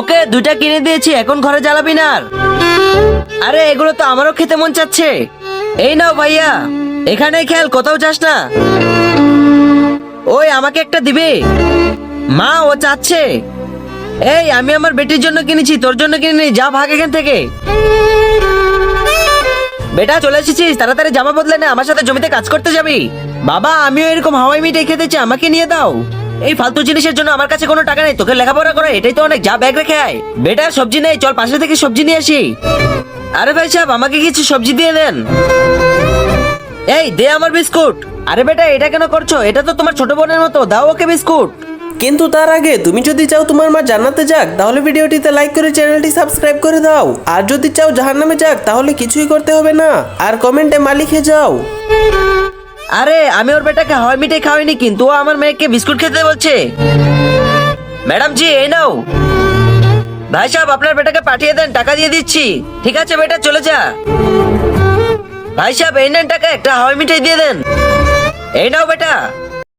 ওকে 2টা কিনে দিয়েছি, এখন ঘরে জ্বালাবি না আর। আরে এগুলো তো আমারও খেতে মন চাচ্ছে। এই নাও ভাইয়া, এখানে খেল, কোথাও যাস না। ওই আমাকে একটা দিবে। মা ও চাচ্ছে। এই আমি আমার বেটির জন্য কিনেছি, তোর জন্য কিনিনি, যা ভাগ এখান থেকে। বেটা চলে এসেছিস, তাড়াতাড়ি জামা বদলে নে, আমার সাথে জমিতে কাজ করতে যাবি। বাবা আমিও এরকম হাওয়াই মিঠাই খেতে চাই, আমাকে নিয়ে দাও। এই ফালতু জিনিসের জন্য আমার কাছে কোনো টাকা নেই, তোকে লেখাপড়া করে এটাই তো অনেক, যা ব্যাগ রেখে আয়। বেটা সবজি নেই, চল পাশে থেকে সবজি নিয়ে আসি। আরে ভাই সাহেব আমাকে কিছু সবজি দিয়ে দেন। এই দে আমার বিস্কুট। আরে বেটা এটা কেন করছো, এটা তো তোমার ছোট বোনের মতো, দাও ওকে বিস্কুট। কিন্তু তার আগে তুমি যদি চাও তোমার মা জান্নাতে যাক, তাহলে ভিডিওটিতে লাইক করে চ্যানেলটি সাবস্ক্রাইব করে দাও। আর যদি চাও জাহান্নামে যাক, তাহলে কিছুই করতে হবে না, আর কমেন্টে মা লিখে যাও। আরে আমি ওর বেটাকে হাওয়াই মিঠাই খাওয়াইনি, কিন্তু ও আমার মেয়েকে বিস্কুট খেতে বলছে। ম্যাডাম জি এই নাও। ভাই সাহেব আপনার বেটাকে পাঠিয়ে দেন, টাকা দিয়ে দিচ্ছি। ঠিক আছে বেটা চলে যা। ভাই সাহেব এই নেন টাকা, একটা হাওয়াই মিঠাই দিয়ে দেন। এই নাও বেটা।